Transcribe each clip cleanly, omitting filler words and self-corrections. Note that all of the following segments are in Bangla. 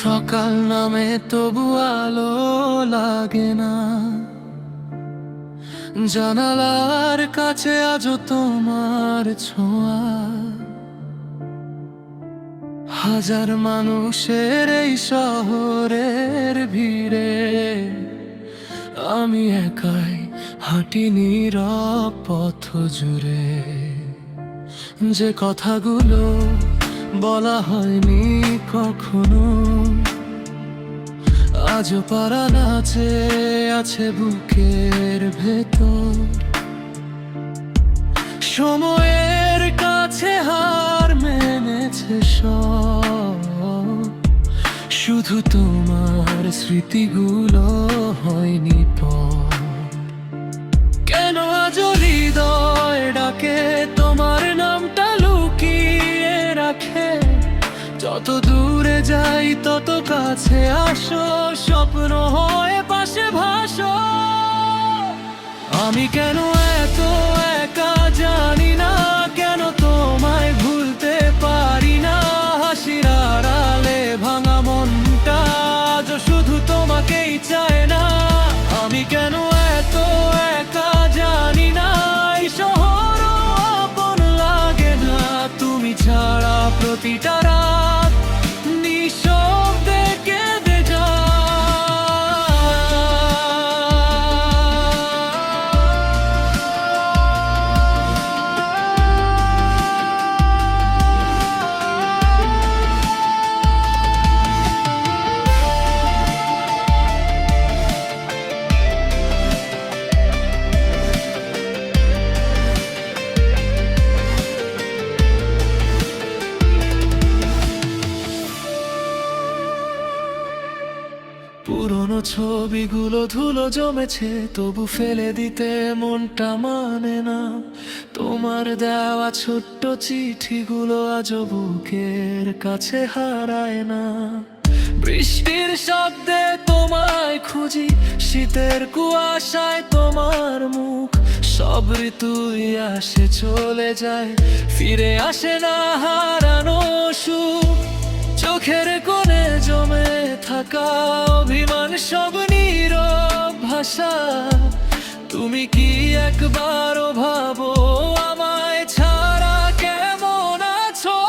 সকাল নামে তবু আলো লাগে না, জানালার কাছে আজও তোমার ছোঁয়া। হাজার মানুষের এই শহরের ভিড়ে আমি একাই হাঁটি নীরব পথ জুড়ে। যে কথাগুলো বলা হয়নি কখনো আজও পারা নাচে আছে বুকের ভেতর। সময়ের কাছে হার মেনেছে সব, শুধু তোমার স্মৃতিগুলো হয়নি পর। কেন আজ হৃদয় ডাকে তোমার নামটা লুকিয়ে রাখে? যত দূরে যাই তত কাছে আসো, স্বপ্ন হয়ে পাশে ভাসো। আমি কেন এত একা জানি না, কেন তোমায় ভুলতে পারি না। হাসির আড়ালে ভাঙা মনটা আজ শুধু তোমাকেই চায় না। আমি কেন এত একা জানি না, এই শহর আপন লাগে না তুমি ছাড়া। প্রতিটা রাত নিঃশব্দে কেঁদে যায়। পুরনো ছবিগুলো ধুলো জমেছে, তবু ফেলে দিতে মনটা মানে না। তোমার দেওয়া ছোট্ট চিঠিগুলো আজও বুকের কাছে হারায় না। বৃষ্টির শব্দে তোমায় খুঁজি, শীতের কুয়াশায় তোমার মুখ। সব ঋতুই আসে চলে যায়, ফিরে আসে না হারানো সুখ। চোখের কোণে জমে থাকা অভিমান সব নীরব ভাষা। তুমি কি একবারও ভাবো আমায় ছাড়া কেমন আছো?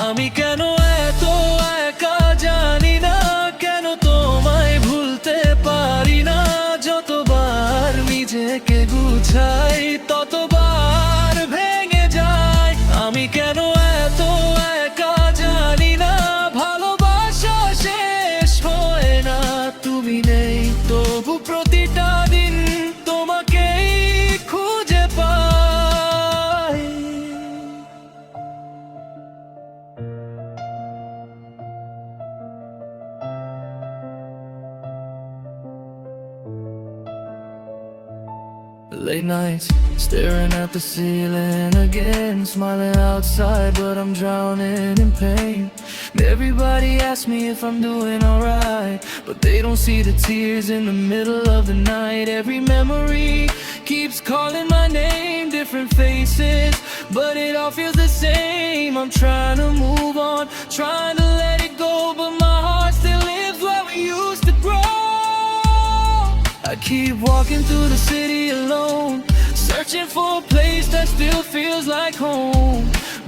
আমি কেন এত একা জানি না, কেন তোমায় ভুলতে পারি না। যতবার নিজেকে গুছাই ততবার ভেঙে যায়। আমি কেন এত একা জানি না, ভালোবাসা শেষ হয় না তুমি নেই তবু প্রতিটা দিন তোমাকেই খুঁজে পাই। Late nights, staring at the ceiling again. Smiling outside, but I'm drowning in pain. Everybody asks me if I'm doing alright, but they don't see the tears in the middle of the night. Every memory keeps calling my name, different faces, but it all feels the same. I'm trying to move on, trying to let it go, but my heart still lives where we used to grow. I keep walking through the city alone, searching for a place that still feels like home.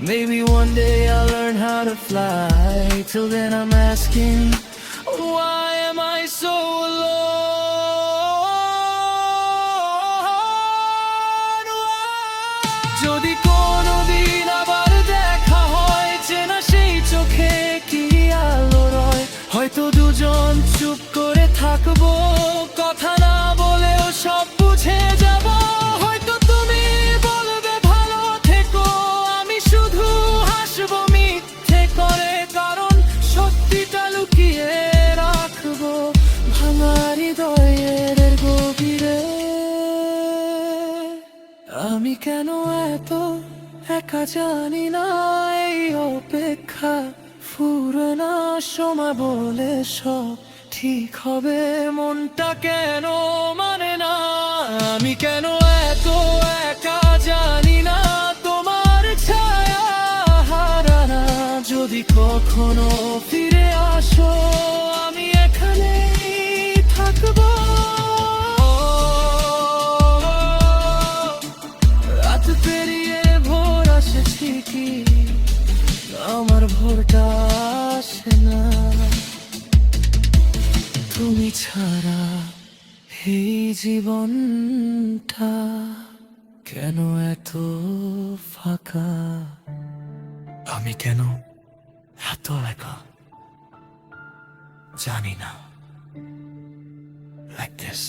Maybe one day I'll learn how to fly. Till then I'm asking, why am I so alone? যদি কোনোদিন আবার দেখা হয়, চেনা সেই চোখে কি আলো রয়। হয়তো দুজন চুপ করে থাকবো, কথা না বলেও সব বুঝে যাব। হয়তো তুমি বলবে ভালো থেকো, আমি শুধু হাসবো মিথ্যে করে। কারণ সত্যিটা লুকিয়ে রাখবো ভাঙা হৃদয়ের গভীরে। আমি কেন এত একা জানি না, এই অপেক্ষা ফুরোনা সময় বলে সব ঠিক হবে, মনটা কেন মানে না, আমি কেন এত একা জানি না, তোমার ছায়া হারানা যদি কখনো ফিরে আসো, আমি এখানেই থাকবো। রাত পেরিয়ে ভোর আসে ঠিকই, আমার ভোরটা আসে না, তুমি ছাড়া এই জীবনটা কেন এত ফাঁকা, আমি কেন এত একা জানি না। Like this.